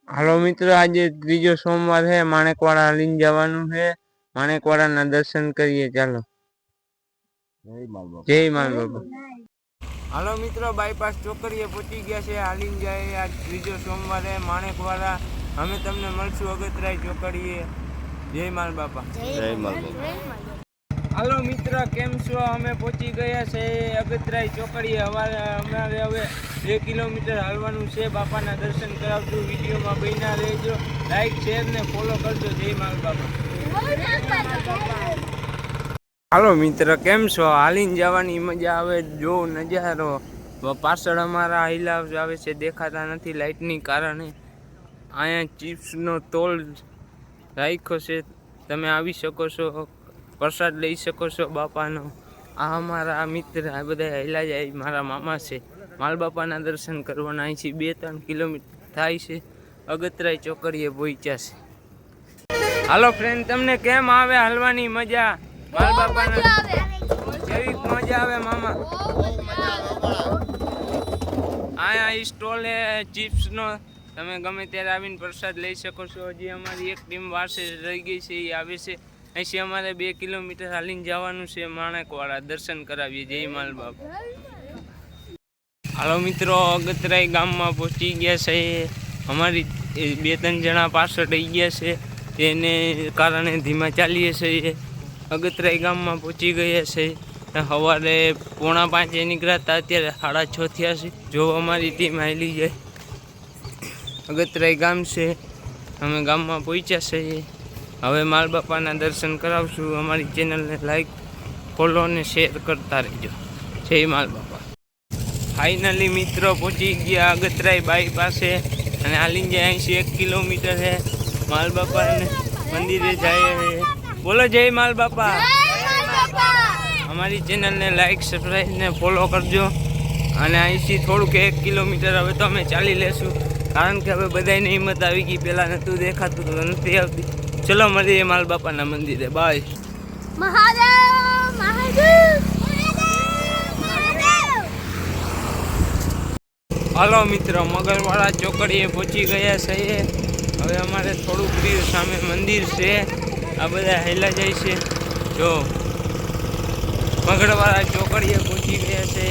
હાલો મિત્રો, આજે ત્રીજો સોમવાર છે, માણેકવાડા હાલીને જવાનું છે। માણેકવાડાના દર્શન કરીએ, ચાલો। જય માલ બાબા। હાલો મિત્રો, બાયપાસ ચોકડીએ પહોંચી ગયા છે, હાલીને જાય। આજ ત્રીજો સોમવાર છે, માણેકવાડા। અમે તમને મળશું અગતરાય ચોકડીએ। જય માલ બાપા। જય માલ બાપા। હાલો મિત્ર, કેમ છો? અમે પહોંચી ગયા છે અગતરાય ચોકડીએ। અમારે હવે 2 કિલોમીટર હાલવાનું છે। બાપાના દર્શન કરાવશું। વિડીયોમાં બન્યા રહેજો, લાઈક શેર ને ફોલો કરજો। જય માલ બાપા। હાલો મિત્ર, કેમ છો? હાલીને જવાની મજા આવે, જો નજારો। પાછળ અમારા હિલાવ આવે છે, દેખાતા નથી લાઇટની કારણે। અહીંયા ચિપ્સનો તોલ રાખ્યો છે, તમે આવી શકો છો, પ્રસાદ લઈ શકો છો બાપાનો। આ અમારા મિત્ર, આ બધા હેલા જાય, મારા મામા છે। માલ બાપાના દર્શન કરવાના અહીંથી 2-3 કિલોમીટર થાય છે। અગતરાય ચોકડીએ પહોંચ્યા છે। હાલો ફ્રેન્ડ, તમને કેમ આવે હાલવાની મજા? માલ બાપાના કેવી મજા આવે મામા? અહીંયા સ્ટોલ હે ચિપ્સનો, તમે ગમે ત્યારે આવીને પ્રસાદ લઈ શકો છો। હજી અમારી એક ટીમ વારસે રહી ગઈ છે, એ આવે છે। અહીંથી અમારે 2 કિલોમીટર હાલીને જવાનું છે માણેકવાડા, દર્શન કરાવીએ। જય માલ બાપ। હાલો મિત્રો, અગતરાય ગામમાં પહોંચી ગયા છે। અમારી 2-3 જણા પાછળ રહી ગયા છે, તેને કારણે ધીમા ચાલીએ છીએ। અગતરાય ગામમાં પહોંચી ગયા છે। સવારે 4:45 નીકળ્યા હતા, અત્યારે 6:30 થયા છે। જો અમારી ટીમ હાલી જાય। અગતરાય ગામ છે, અમે ગામમાં પહોંચ્યા છીએ। હવે માલ બાપાના દર્શન કરાવશું। અમારી ચેનલને લાઈક, ફોલો અને શેર કરતા રહેજો। જય માલ બાપા। ફાઇનલી મિત્રો પહોંચી ગયા અગતરાય બાઈ પાસે, અને હાલીને જાય અહીંથી 1 કિલોમીટર છે। માલ બાપાને મંદિરે જાય। બોલો જય માલ બાપા। અમારી ચેનલને લાઈક, સબસ્ક્રાઈબ ને ફોલો કરજો। અને અહીંથી થોડુંક 1 કિલોમીટર હવે તો અમે ચાલી લેશું, કારણ કે હવે બધાને હિંમત આવી ગઈ। પહેલાં નહોતું દેખાતું તો નથી આવતી। ચલો મળીએ માલ બાપાના મંદિરે, બાય। મહાદેવ મહાદેવ હાલો મિત્રો, મગરવાડા ચોકડીએ પહોંચી ગયા છે। હવે અમારે થોડુંક દૂર સામે મંદિર છે, આ બધા હેલા જાય છે। જો મગરવાડા ચોકડીએ પહોંચી ગયા છે।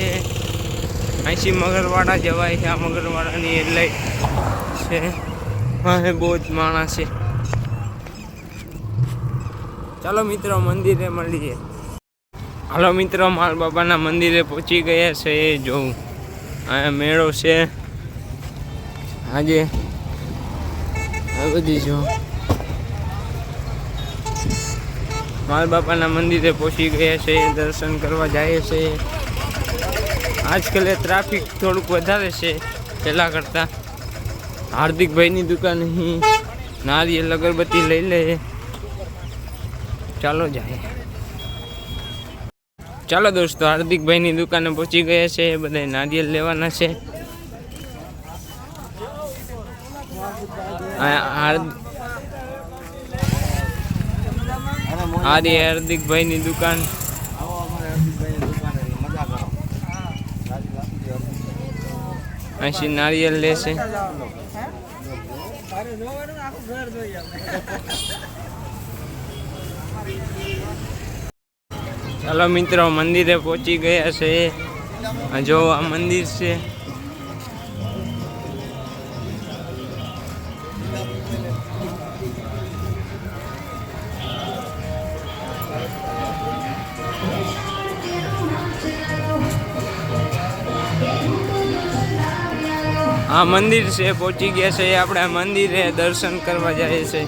અહીંથી મગરવાડા જવાય છે। આ મગરવાડાની હેડલાઇટ છે, હા બહુ જ માણસ છે। ચાલો મિત્રો, મંદિરે મળીએ। હાલો મિત્રો, માલ બાબાના મંદિરે પહોંચી ગયા છે। જોઉં અહીંયા મેળો છે આજે, આ બધી જો માલ બાપાના મંદિરે પહોંચી ગયા છે, દર્શન કરવા જાય છે। આજકાલ ટ્રાફિક થોડુંક વધારે છે પહેલાં કરતાં। હાર્દિકભાઈની દુકાન અહીં નારિયેળ અગરબત્તી લઈ લે। ચાલો જાય। ચાલો દોસ્તો, હાર્દિકભાઈની દુકાને પહોંચી ગયા છે, બધા નારિયેળ લેવાના છે। હાર્દિકભાઈની દુકાન, અહીંથી નારિયેળ લેશે। ચાલો મિત્રો, મંદિરે પહોંચી ગયા છે। જો આ મંદિર છે, આ મંદિર છે, પહોંચી ગયા છે। આપણે મંદિરે દર્શન કરવા જઈએ છીએ।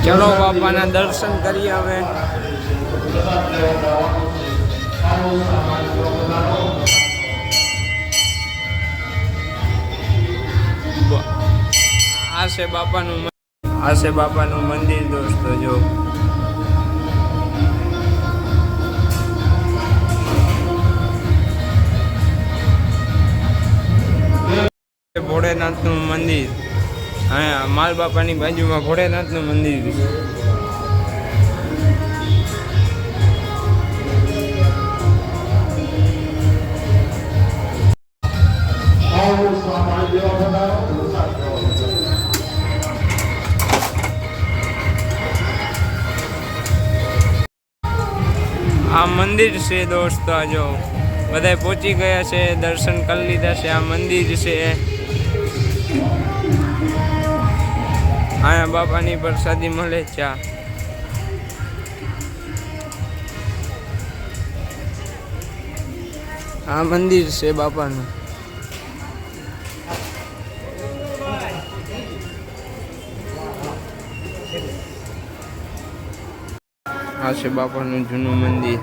ચલો બાપાના દર્શન કરીએ હવે। આ છે બાપાનું મંદિર દોસ્તો। જો ભોળેનાથનું મંદિર। અહીંયા માલ બાપાની બાજુમાં ભોળેનાથનું મંદિર છે. આ મંદિર છે દોસ્તો. આ જો બધા પહોંચી ગયા છે, દર્શન કરી લીધા છે. આ મંદિર છે. અહીંયા બાપાની પ્રસાદી મળે ચા. આ મંદિર છે બાપાનું. આ છે બાપાનું જૂનું મંદિર.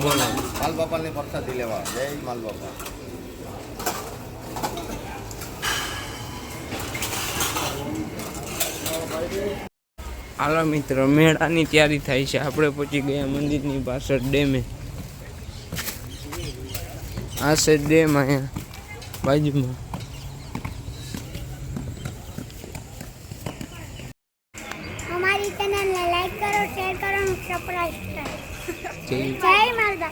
બોલો માલ બાપાની પ્રસાદી લેવા. જય માલ બાપા. હાલો મિત્રો, મેળાની તૈયારી થાય છે. આપણે પહોંચી ગયા મંદિરની પાછળ ડેમે. આ છે ડેમ અહીંયા બાજુમાં. हमारी चैनल ने लाइक करो, शेयर करो, सब्सक्राइब करो. જય जय मालदा.